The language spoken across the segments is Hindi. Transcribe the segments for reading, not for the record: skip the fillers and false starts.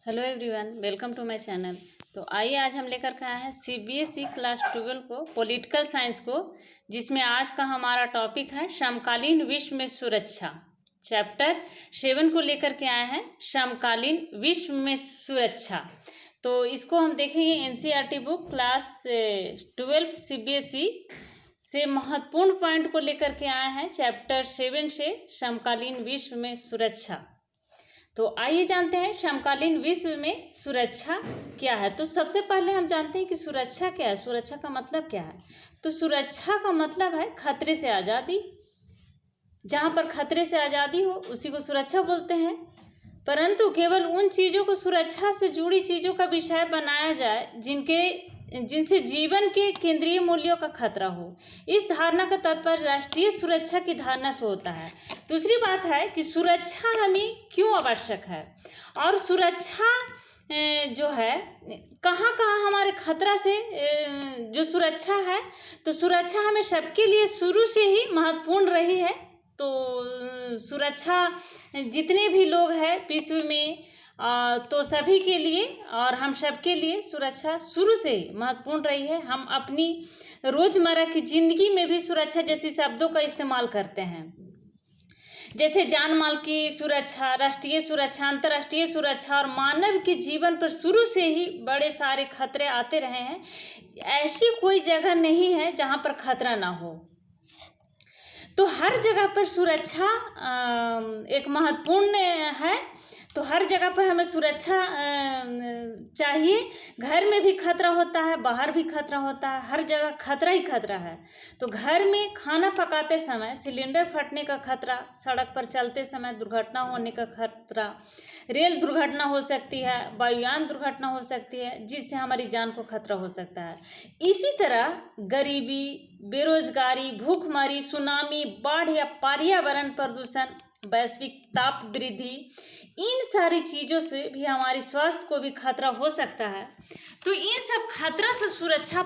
Hello everyone, welcome to my channel. तो आइए आज हम लेकर के आए हैं सीबीएसई क्लास 12 को, पॉलिटिकल साइंस को, जिसमें आज का हमारा टॉपिक है समकालीन विश्व में सुरक्षा। चैप्टर 7 को लेकर के आए हैं, समकालीन विश्व में सुरक्षा। तो इसको हम देखेंगे एनसीईआरटी बुक क्लास 12 सीबीएसई से महत्वपूर्ण पॉइंट को लेकर के आए हैं चैप्टर 7 से समकालीन विश्व में सुरक्षा। तो आइए जानते हैं समकालीन विश्व में सुरक्षा क्या है। तो सबसे पहले हम जानते हैं कि सुरक्षा क्या है, सुरक्षा का मतलब क्या है। तो सुरक्षा का मतलब है खतरे से आज़ादी। जहाँ पर खतरे से आज़ादी हो उसी को सुरक्षा बोलते हैं। परंतु केवल उन चीज़ों को सुरक्षा से जुड़ी चीज़ों का विषय बनाया जाए जिनसे जीवन के केंद्रीय मूल्यों का खतरा हो। इस धारणा का तात्पर्य राष्ट्रीय सुरक्षा की धारणा से होता है। दूसरी बात है कि सुरक्षा हमें क्यों आवश्यक है और सुरक्षा जो है कहाँ कहाँ हमारे खतरा से जो सुरक्षा है, तो सुरक्षा हमें सबके लिए शुरू से ही महत्वपूर्ण रही है। तो सुरक्षा जितने भी लोग हैं विश्व में तो सभी के लिए और हम सब के लिए सुरक्षा शुरू से ही महत्वपूर्ण रही है। हम अपनी रोज़मर्रा की ज़िंदगी में भी सुरक्षा जैसी शब्दों का इस्तेमाल करते हैं, जैसे जान माल की सुरक्षा, राष्ट्रीय सुरक्षा, अंतर्राष्ट्रीय सुरक्षा और मानव के जीवन पर शुरू से ही बड़े सारे खतरे आते रहे हैं। ऐसी कोई जगह नहीं है जहाँ पर खतरा ना हो। तो हर जगह पर सुरक्षा एक महत्वपूर्ण है। तो हर जगह पर हमें सुरक्षा चाहिए। घर में भी खतरा होता है, बाहर भी खतरा होता है, हर जगह खतरा ही खतरा है। तो घर में खाना पकाते समय सिलेंडर फटने का खतरा, सड़क पर चलते समय दुर्घटना होने का खतरा, रेल दुर्घटना हो सकती है, वायुयान दुर्घटना हो सकती है जिससे हमारी जान को खतरा हो सकता है। इसी तरह गरीबी, बेरोजगारी, भूखमरी, सुनामी, बाढ़ या पर्यावरण प्रदूषण, वैश्विक ताप वृद्धि, इन सारी चीज़ों से भी हमारी स्वास्थ्य को भी खतरा हो सकता है। तो इन सब खतरा से सुरक्षा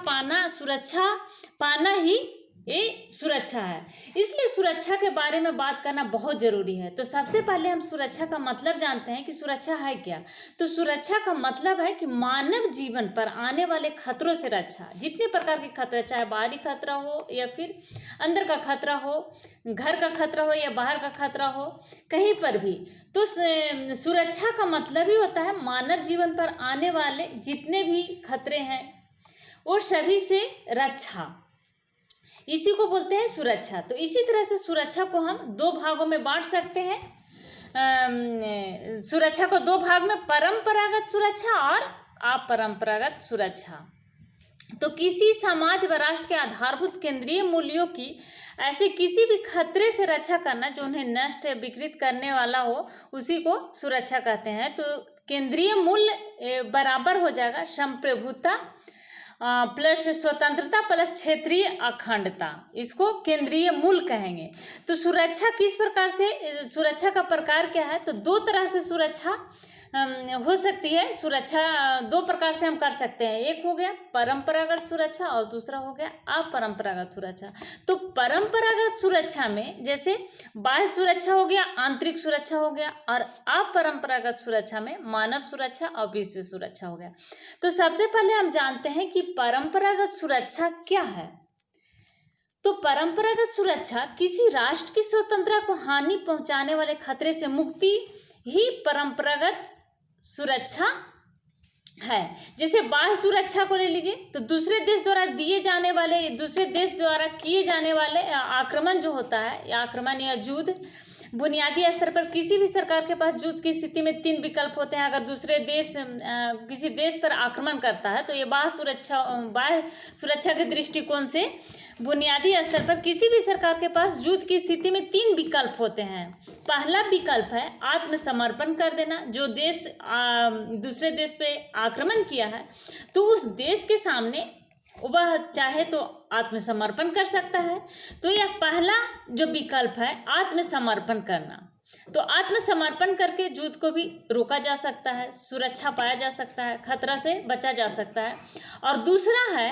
पाना ही ये सुरक्षा है। इसलिए सुरक्षा के बारे में बात करना बहुत ज़रूरी है। तो सबसे पहले हम सुरक्षा का मतलब जानते हैं कि सुरक्षा है क्या। तो सुरक्षा का मतलब है कि मानव जीवन पर आने वाले खतरों से रक्षा। जितने प्रकार के खतरे, चाहे बाहरी खतरा हो या फिर अंदर का खतरा हो, घर का खतरा हो या बाहर का खतरा हो, कहीं पर भी। तो सुरक्षा का मतलब ही होता है मानव जीवन पर आने वाले जितने भी खतरे हैं वो सभी से रक्षा, इसी को बोलते हैं सुरक्षा। तो इसी तरह से सुरक्षा को हम दो भागों में बांट सकते हैं। सुरक्षा को दो भाग में, परंपरागत सुरक्षा और अपरंपरागत सुरक्षा। तो किसी समाज व राष्ट्र के आधारभूत केंद्रीय मूल्यों की ऐसे किसी भी खतरे से रक्षा करना जो उन्हें नष्ट या विकृत करने वाला हो, उसी को सुरक्षा कहते हैं। तो केंद्रीय मूल्य बराबर हो जाएगा संप्रभुता प्लस स्वतंत्रता प्लस क्षेत्रीय अखंडता, इसको केंद्रीय मूल्य कहेंगे। तो सुरक्षा किस प्रकार से, सुरक्षा का प्रकार क्या है। तो दो तरह से सुरक्षा हो सकती है। सुरक्षा दो प्रकार से हम कर सकते हैं। एक हो गया परंपरागत सुरक्षा और दूसरा हो गया अपरंपरागत सुरक्षा। तो परंपरागत सुरक्षा में जैसे बाह्य सुरक्षा हो गया, आंतरिक सुरक्षा हो गया, और अपरंपरागत सुरक्षा में मानव सुरक्षा और विश्व सुरक्षा हो गया। तो सबसे पहले हम जानते हैं कि परंपरागत सुरक्षा क्या है। तो परंपरागत सुरक्षा किसी राष्ट्र की स्वतंत्रता को हानि पहुंचाने वाले खतरे से मुक्ति ही परंपरागत सुरक्षा है। जैसे बाह्य सुरक्षा को ले लीजिए, तो दूसरे देश द्वारा किए जाने वाले आक्रमण जो होता है, या आक्रमण या युद्ध, बुनियादी स्तर पर किसी भी सरकार के पास युद्ध की स्थिति में 3 विकल्प होते हैं। अगर दूसरे देश किसी देश पर आक्रमण करता है तो ये बाह्य सुरक्षा के दृष्टिकोण से बुनियादी स्तर पर किसी भी सरकार के पास युद्ध की स्थिति में 3 विकल्प होते हैं। पहला विकल्प है आत्मसमर्पण कर देना। जो देश दूसरे देश पे आक्रमण किया है तो उस देश के सामने वह चाहे तो आत्मसमर्पण कर सकता है। तो यह पहला जो विकल्प है आत्मसमर्पण करना। तो आत्मसमर्पण करके युद्ध को भी रोका जा सकता है, सुरक्षा पाया जा सकता है, खतरा से बचा जा सकता है। और दूसरा है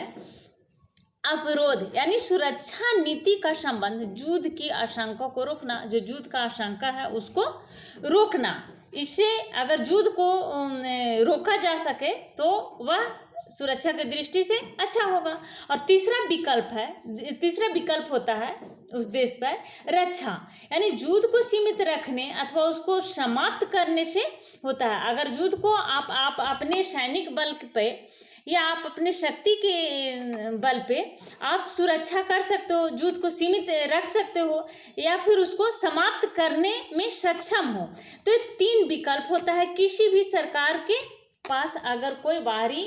अवरोध, यानी सुरक्षा नीति का संबंध युद्ध की आशंका को रोकना। जो युद्ध का आशंका है उसको रोकना, इससे अगर युद्ध को रोका जा सके तो वह सुरक्षा की दृष्टि से अच्छा होगा। और तीसरा विकल्प होता है उस देश पर रक्षा, यानी युद्ध को सीमित रखने अथवा उसको समाप्त करने से होता है। अगर युद्ध को आप अपने सैनिक बल पे या आप अपने शक्ति के बल पे आप सुरक्षा कर सकते हो, युद्ध को सीमित रख सकते हो या फिर उसको समाप्त करने में सक्षम हो। तो ये 3 विकल्प होता है किसी भी सरकार के पास अगर कोई बाहरी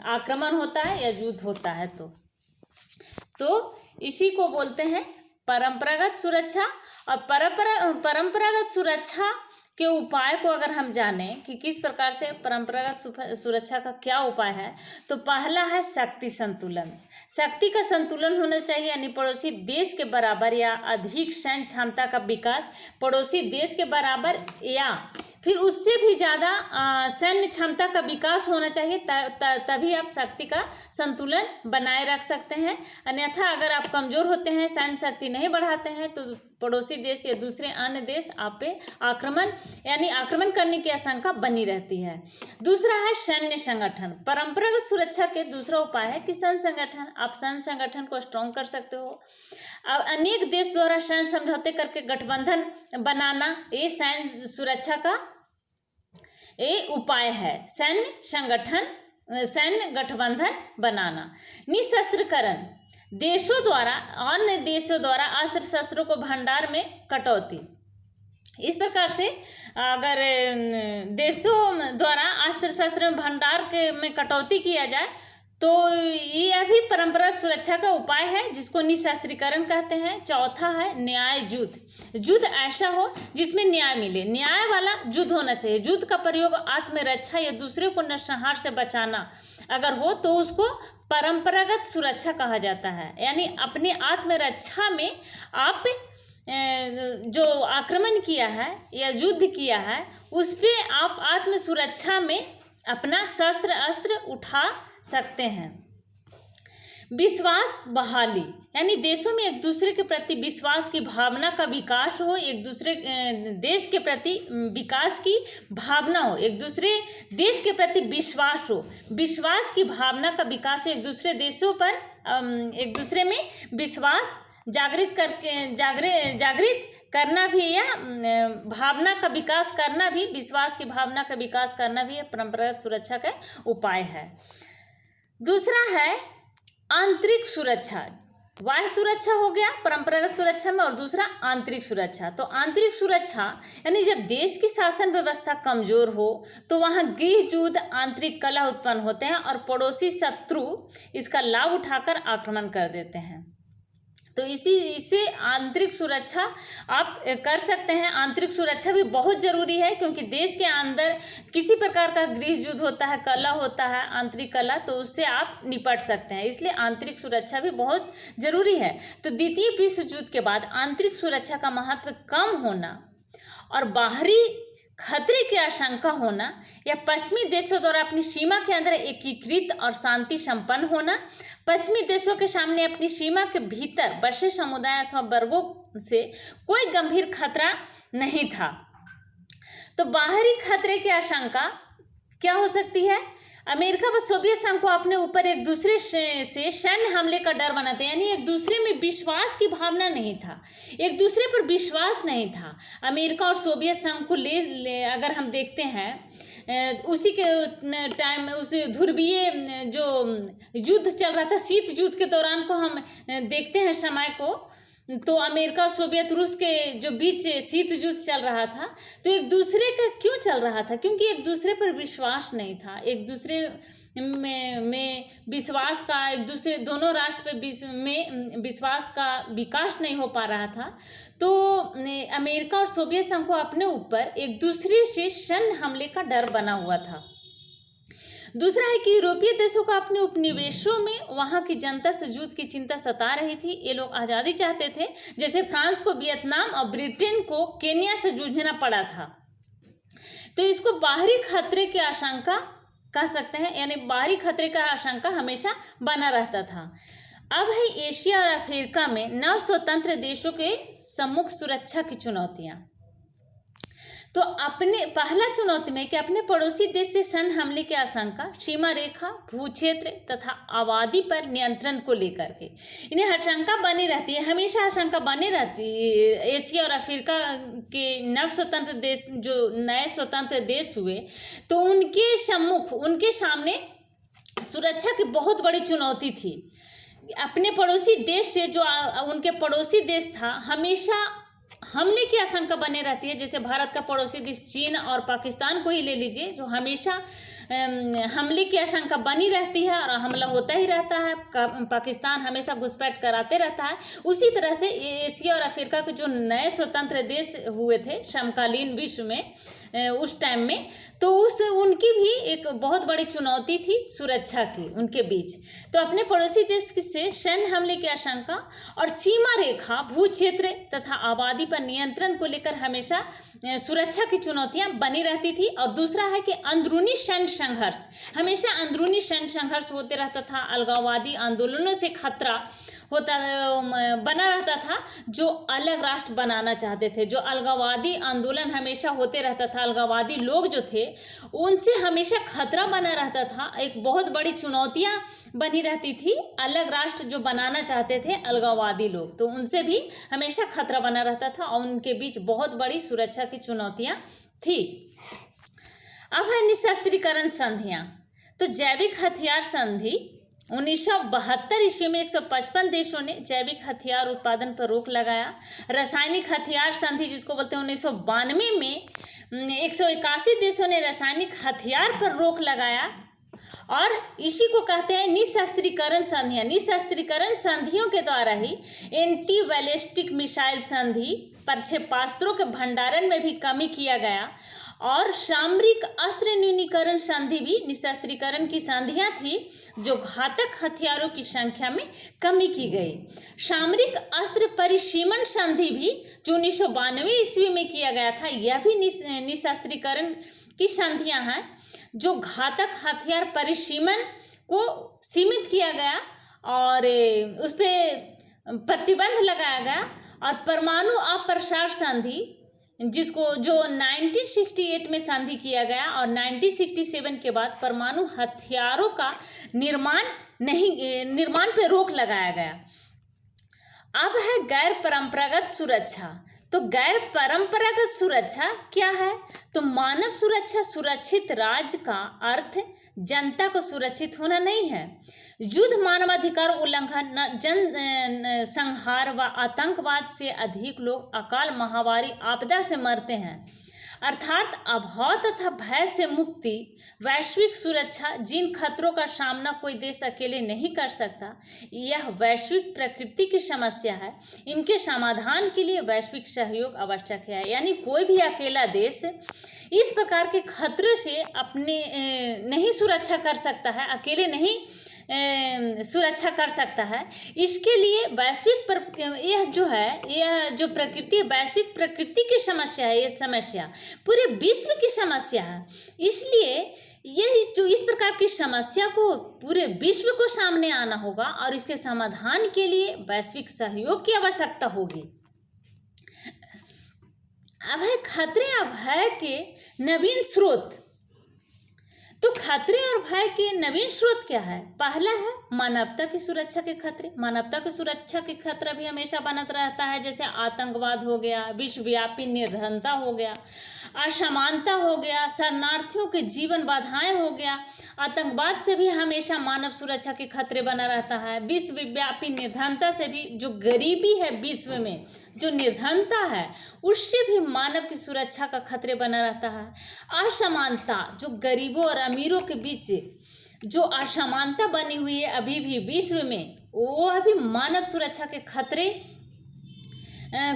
आक्रमण होता है या युद्ध होता है तो इसी को बोलते हैं परंपरागत सुरक्षा। और परंपरागत सुरक्षा के उपाय को अगर हम जानें कि किस प्रकार से परंपरागत सुरक्षा का क्या उपाय है, तो पहला है शक्ति संतुलन। शक्ति का संतुलन होना चाहिए, यानी पड़ोसी देश के बराबर या अधिक सैन्य क्षमता का विकास पड़ोसी देश के बराबर या फिर उससे भी ज़्यादा सैन्य क्षमता का विकास होना चाहिए, तभी आप शक्ति का संतुलन बनाए रख सकते हैं। अन्यथा अगर आप कमज़ोर होते हैं, सैन्य शक्ति नहीं बढ़ाते हैं, तो पड़ोसी देश या दूसरे अन्य देश आप पे आक्रमण करने की आशंका बनी रहती है। दूसरा है सैन्य संगठन। परंपरागत सुरक्षा के दूसरा उपाय है कि सैन्य संगठन। आप सैन्य संगठन को स्ट्रॉन्ग कर सकते हो। अब अनेक देश द्वारा सैन्य समझौते करके गठबंधन बनाना, ये सैन्य सुरक्षा का एक उपाय है। सैन्य गठबंधन बनाना। निशस्त्रीकरण, अन्य देशों द्वारा अस्त्र शस्त्रों को भंडार में कटौती। इस प्रकार से अगर देशों द्वारा अस्त्र शस्त्र भंडार में कटौती किया जाए तो ये भी परंपरागत सुरक्षा का उपाय है, जिसको निशस्त्रीकरण कहते हैं। चौथा है न्याय युद्ध ऐसा हो जिसमें न्याय मिले, न्याय वाला युद्ध होना चाहिए। युद्ध का प्रयोग आत्मरक्षा या दूसरे को नरसंहार से बचाना अगर हो तो उसको परंपरागत सुरक्षा कहा जाता है। यानी अपनी आत्मरक्षा में आप जो आक्रमण किया है या युद्ध किया है उस पर आप आत्म सुरक्षा में अपना शस्त्र अस्त्र उठा सकते हैं। विश्वास बहाली, यानी देशों में एक दूसरे के प्रति विश्वास की भावना का विकास हो, एक दूसरे देश के प्रति विकास की भावना हो, एक दूसरे देश के प्रति विश्वास हो, विश्वास की भावना का विकास हो, एक दूसरे देशों पर एक दूसरे में विश्वास जागृत करना भी या भावना का विकास करना भी, विश्वास की भावना का विकास करना भी परंपरागत सुरक्षा का उपाय है। दूसरा है आंतरिक सुरक्षा। बाह्य सुरक्षा हो गया परंपरागत सुरक्षा में, और दूसरा आंतरिक सुरक्षा। तो आंतरिक सुरक्षा यानी जब देश की शासन व्यवस्था कमजोर हो तो वहाँ गृह युद्ध, आंतरिक कलह उत्पन्न होते हैं और पड़ोसी शत्रु इसका लाभ उठाकर आक्रमण कर देते हैं। तो इसे आंतरिक सुरक्षा आप कर सकते हैं। आंतरिक सुरक्षा भी बहुत ज़रूरी है, क्योंकि देश के अंदर किसी प्रकार का गृह युद्ध होता है, कलह होता है, आंतरिक कलह, तो उससे आप निपट सकते हैं। इसलिए आंतरिक सुरक्षा भी बहुत ज़रूरी है। तो द्वितीय विश्व युद्ध के बाद आंतरिक सुरक्षा का महत्व कम होना और बाहरी खतरे की आशंका होना या पश्चिमी देशों द्वारा अपनी सीमा के अंदर एकीकृत और शांति संपन्न होना, पश्चिमी देशों के सामने अपनी सीमा के भीतर बसे समुदाय अथवा वर्गों से कोई गंभीर खतरा नहीं था। तो बाहरी खतरे की आशंका क्या हो सकती है? अमेरिका व सोवियत संघ को अपने ऊपर एक दूसरे से सैन्य हमले का डर बनाते, यानी एक दूसरे में विश्वास की भावना नहीं था, एक दूसरे पर विश्वास नहीं था। अमेरिका और सोवियत संघ को अगर हम देखते हैं उसी के टाइम में उस ध्रुवीय जो युद्ध चल रहा था, शीत युद्ध के दौरान को हम देखते हैं समय को, तो अमेरिका और सोवियत रूस के जो बीच शीत युद्ध चल रहा था, तो एक दूसरे का क्यों चल रहा था? क्योंकि एक दूसरे पर विश्वास नहीं था, एक दूसरे में विश्वास का, एक दूसरे दोनों राष्ट्र में विश्वास का विकास नहीं हो पा रहा था। तो अमेरिका और सोवियत संघ को अपने ऊपर एक दूसरे से सैन्य हमले का डर बना हुआ था। दूसरा है कि यूरोपीय देशों को अपने उपनिवेशों में वहाँ की जनता से युद्ध की चिंता सता रही थी। ये लोग आज़ादी चाहते थे, जैसे फ्रांस को वियतनाम और ब्रिटेन को केन्या से जूझना पड़ा था। तो इसको बाहरी खतरे की आशंका कह सकते हैं, यानी बाहरी खतरे का आशंका हमेशा बना रहता था। अब है एशिया और अफ्रीका में नव स्वतंत्र देशों के सम्मुख सुरक्षा की चुनौतियाँ। तो अपने पहला चुनौती में कि अपने पड़ोसी देश से सैन्य हमले की आशंका, सीमा रेखा, भू क्षेत्र तथा आबादी पर नियंत्रण को लेकर के इन्हें आशंका बनी रहती है, हमेशा आशंका बनी रहती है। एशिया और अफ्रीका के नव स्वतंत्र देश, जो नए स्वतंत्र देश हुए, तो उनके सम्मुख, उनके सामने सुरक्षा की बहुत बड़ी चुनौती थी। अपने पड़ोसी देश से, जो उनके पड़ोसी देश था, हमेशा हमले की आशंका बने रहती है। जैसे भारत का पड़ोसी देश चीन और पाकिस्तान को ही ले लीजिए, जो हमेशा हमले की आशंका बनी रहती है और हमला होता ही रहता है। पाकिस्तान हमेशा घुसपैठ कराते रहता है। उसी तरह से एशिया और अफ्रीका के जो नए स्वतंत्र देश हुए थे समकालीन विश्व में उस टाइम में, तो उनकी भी एक बहुत बड़ी चुनौती थी सुरक्षा की उनके बीच। तो अपने पड़ोसी देश से सैन्य हमले की आशंका और सीमा रेखा, भू क्षेत्र तथा आबादी पर नियंत्रण को लेकर हमेशा सुरक्षा की चुनौतियां बनी रहती थी। और दूसरा है कि अंदरूनी सैन्य संघर्ष, हमेशा अंदरूनी सैन्य संघर्ष होते रहता था। अलगाववादी आंदोलनों से खतरा बना रहता था, जो अलग राष्ट्र बनाना चाहते थे। जो अलगाववादी आंदोलन हमेशा होते रहता था, अलगाववादी लोग जो थे उनसे हमेशा खतरा बना रहता था। एक बहुत बड़ी चुनौतियां बनी रहती थी। अलग राष्ट्र जो बनाना चाहते थे अलगाववादी लोग, तो उनसे भी हमेशा खतरा बना रहता था और उनके बीच बहुत बड़ी सुरक्षा की चुनौतियां थी। अब है निशस्त्रीकरण संधियां। तो जैविक हथियार संधि 1972 ईस्वी में 155 देशों ने जैविक हथियार उत्पादन पर रोक लगाया। रासायनिक हथियार संधि जिसको बोलते हैं 1992 में 181 देशों ने रासायनिक हथियार पर रोक लगाया और इसी को कहते हैं निशस्त्रीकरण संधियां। निशस्त्रीकरण संधियों के द्वारा ही एंटी बैलिस्टिक मिसाइल संधि, प्रक्षेपास्त्रों के भंडारण में भी कमी किया गया और सामरिक अस्त्र न्यूनीकरण संधि भी निशस्त्रीकरण की संधियां थी, जो घातक हथियारों की संख्या में कमी की गई। सामरिक अस्त्र परिसीमन संधि भी जो 1992 ईस्वी में किया गया था, यह भी निशस्त्रीकरण की संधियां हैं, जो घातक हथियार परिसीमन को सीमित किया गया और उस पर प्रतिबंध लगाया गया। और परमाणु अप्रसार संधि जो 1968 में संधि किया गया और 1967 के बाद परमाणु हथियारों का निर्माण पे रोक लगाया गया। अब है गैर परंपरागत सुरक्षा। तो गैर परंपरागत सुरक्षा क्या है? तो मानव सुरक्षा, सुरक्षित राज्य का अर्थ जनता को सुरक्षित होना नहीं है। युद्ध, मानवाधिकार उल्लंघन, जन संहार व आतंकवाद से अधिक लोग अकाल, महामारी, आपदा से मरते हैं। अर्थात अभाव तथा भय से मुक्ति, वैश्विक सुरक्षा, जिन खतरों का सामना कोई देश अकेले नहीं कर सकता, यह वैश्विक प्रकृति की समस्या है। इनके समाधान के लिए वैश्विक सहयोग आवश्यक है। यानी कोई भी अकेला देश इस प्रकार के खतरे से अपने नहीं सुरक्षा कर सकता है, अकेले नहीं सुरक्षा कर सकता है। इसके लिए वैश्विक यह जो प्रकृति, वैश्विक प्रकृति की समस्या है, ये समस्या पूरे विश्व की समस्या है। इसलिए यह जो इस प्रकार की समस्या को पूरे विश्व को सामने आना होगा और इसके समाधान के लिए वैश्विक सहयोग की आवश्यकता होगी। अब है खतरे और भय के नवीन स्रोत। तो खतरे और भय के नवीन स्रोत क्या है? पहला है मानवता की सुरक्षा के खतरे। मानवता की सुरक्षा के खतरा भी हमेशा बनत रहता है, जैसे आतंकवाद हो गया, विश्वव्यापी निर्धनता हो गया, असमानता हो गया, शरणार्थियों के जीवन बाधाएं हो गया। आतंकवाद से भी हमेशा मानव सुरक्षा के खतरे बना रहता है। विश्वव्यापी निर्धनता से भी, जो गरीबी है विश्व में, जो निर्धनता है, उससे भी मानव की सुरक्षा का खतरे बना रहता है। असमानता, जो गरीबों और अमीरों के बीच जो असमानता बनी हुई है अभी भी विश्व में, वो अभी मानव सुरक्षा के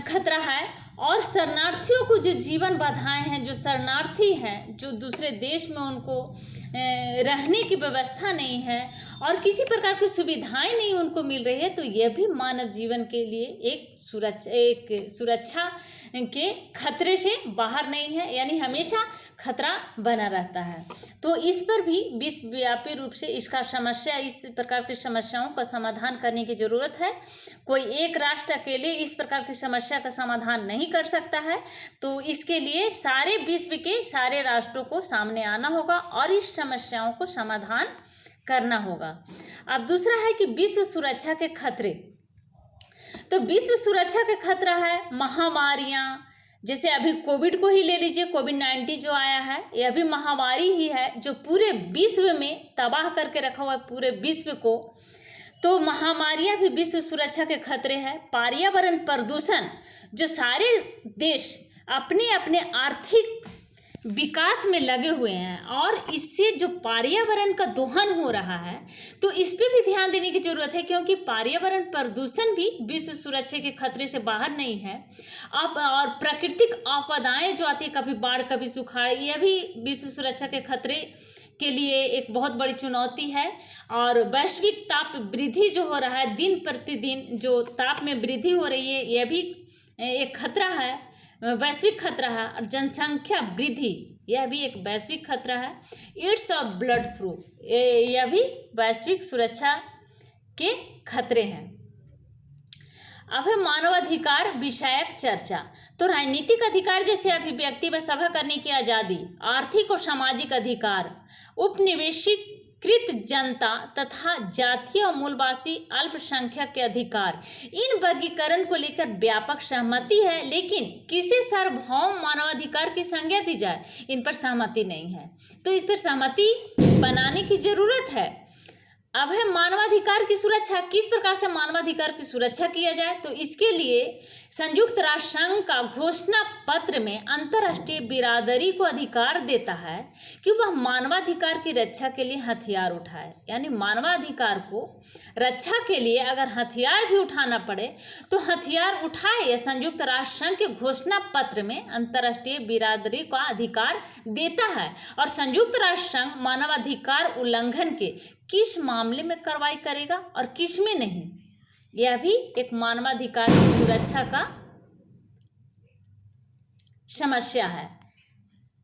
खतरा है। और शरणार्थियों को जो जीवन बाधाएं हैं, जो शरणार्थी हैं, जो दूसरे देश में उनको रहने की व्यवस्था नहीं है और किसी प्रकार की सुविधाएं नहीं उनको मिल रही है, तो यह भी मानव जीवन के लिए एक सुरक्षा के खतरे से बाहर नहीं है, यानी हमेशा खतरा बना रहता है। तो इस पर भी विश्वव्यापी रूप से इसका समस्या, इस प्रकार की समस्याओं का समाधान करने की ज़रूरत है। कोई एक राष्ट्र अकेले इस प्रकार की समस्या का समाधान नहीं कर सकता है, तो इसके लिए सारे विश्व के सारे राष्ट्रों को सामने आना होगा और इस समस्याओं को समाधान करना होगा। अब दूसरा है कि विश्व सुरक्षा के खतरे। तो विश्व सुरक्षा के खतरा है महामारियाँ, जैसे अभी कोविड को ही ले लीजिए, कोविड-19 जो आया है, यह भी महामारी ही है जो पूरे विश्व में तबाह करके रखा हुआ है पूरे विश्व को। तो महामारियाँ भी विश्व सुरक्षा के खतरे हैं। पर्यावरण प्रदूषण, जो सारे देश अपने अपने आर्थिक विकास में लगे हुए हैं और इससे जो पर्यावरण का दोहन हो रहा है, तो इस पे भी ध्यान देने की ज़रूरत है, क्योंकि पर्यावरण प्रदूषण भी विश्व सुरक्षा के खतरे से बाहर नहीं है। अब और प्राकृतिक आपदाएं जो आती है, कभी बाढ़ कभी सुखाड़, यह भी विश्व सुरक्षा के खतरे के लिए एक बहुत बड़ी चुनौती है। और वैश्विक ताप वृद्धि जो हो रहा है, दिन प्रतिदिन जो ताप में वृद्धि हो रही है, यह भी एक खतरा है, वैश्विक खतरा है। और जनसंख्या वृद्धि, यह भी एक वैश्विक खतरा है। एड्स और बर्ड फ्लू, यह भी वैश्विक सुरक्षा के खतरे हैं। अब है मानवाधिकार विषयक चर्चा। तो राजनीतिक अधिकार जैसे अभिव्यक्ति व सभा करने की आज़ादी, आर्थिक और सामाजिक अधिकार, उपनिवेशीकृत जनता तथा जातीय और मूलवासी अल्पसंख्यक के अधिकार, इन वर्गीकरण को लेकर व्यापक सहमति है, लेकिन किसे सार्वभौम मानवाधिकार की संज्ञा दी जाए, इन पर सहमति नहीं है। तो इस पर सहमति बनाने की जरूरत है। अब है मानवाधिकार की सुरक्षा। किस प्रकार से मानवाधिकार की सुरक्षा किया जाए, तो इसके लिए संयुक्त राष्ट्र संघ का घोषणा पत्र में अंतर्राष्ट्रीय बिरादरी को अधिकार देता है कि वह मानवाधिकार की रक्षा के लिए हथियार उठाए। यानी मानवाधिकार को रक्षा के लिए अगर हथियार भी उठाना पड़े तो हथियार उठाए। यह संयुक्त राष्ट्र संघ के घोषणा पत्र में अंतर्राष्ट्रीय बिरादरी का अधिकार देता है। और संयुक्त राष्ट्र संघ मानवाधिकार उल्लंघन के किस मामले में कार्रवाई करेगा और किस में नहीं, यह भी एक मानवाधिकार की सुरक्षा का समस्या है।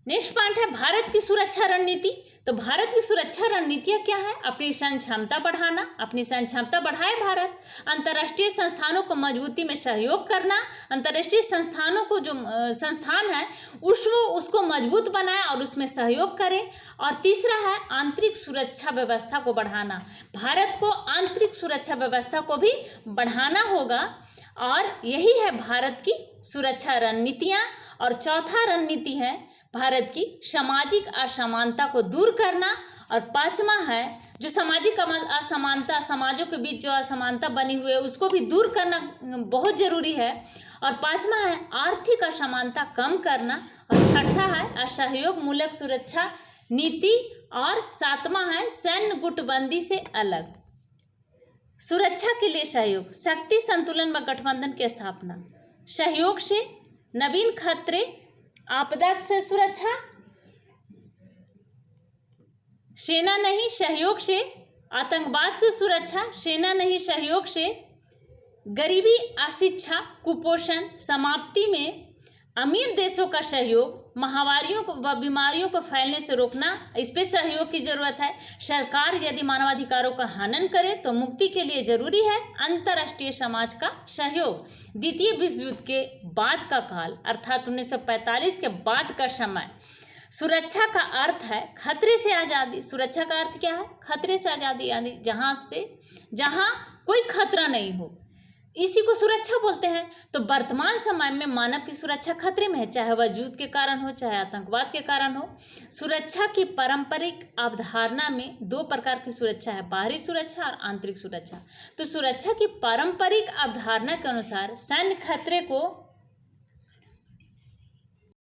नेक्स्ट पॉइंट है भारत की सुरक्षा रणनीति। तो भारत की सुरक्षा रणनीतियाँ क्या है? अपनी सैन्य क्षमता बढ़ाना, अपनी सैन्य क्षमता बढ़ाए भारत, अंतर्राष्ट्रीय संस्थानों को मजबूती में सहयोग करना, अंतर्राष्ट्रीय संस्थानों को जो संस्थान है उसको मजबूत बनाए और उसमें सहयोग करें। और तीसरा है आंतरिक सुरक्षा व्यवस्था को बढ़ाना। भारत को आंतरिक सुरक्षा व्यवस्था को भी बढ़ाना होगा और यही है भारत की सुरक्षा रणनीतियाँ। और चौथा रणनीति है भारत की सामाजिक असमानता को दूर करना। और पांचवा है जो सामाजिक असमानता, समाजों के बीच जो असमानता बनी हुई है उसको भी दूर करना बहुत ज़रूरी है। और पांचवा है आर्थिक असमानता कम करना। और छठा है असहयोग मूलक सुरक्षा नीति। और सातवां है सैन्य गुटबंदी से अलग। सुरक्षा के लिए सहयोग, शक्ति संतुलन व गठबंधन की स्थापना, सहयोग से नवीन खतरे, आपदा से सुरक्षा, सेना नहीं सहयोग से आतंकवाद से सुरक्षा, सेना नहीं सहयोग से गरीबी, अशिक्षा, कुपोषण समाप्ति में अमीर देशों का सहयोग, महामारियों को व बीमारियों को फैलने से रोकना, इस पर सहयोग की जरूरत है। सरकार यदि मानवाधिकारों का हनन करे तो मुक्ति के लिए जरूरी है अंतर्राष्ट्रीय समाज का सहयोग। द्वितीय विश्व युद्ध के बाद का काल अर्थात 1945 के बाद का समय, सुरक्षा का अर्थ है खतरे से आज़ादी। सुरक्षा का अर्थ क्या है? खतरे से आज़ादी, यानी जहाँ कोई खतरा नहीं हो, इसी को सुरक्षा बोलते हैं। तो वर्तमान समय में मानव की सुरक्षा खतरे में है, चाहे वह युद्ध के कारण हो चाहे आतंकवाद के कारण हो। सुरक्षा की पारंपरिक अवधारणा में दो प्रकार की सुरक्षा है, बाहरी सुरक्षा और आंतरिक सुरक्षा। तो सुरक्षा की पारंपरिक अवधारणा के अनुसार सैन्य खतरे को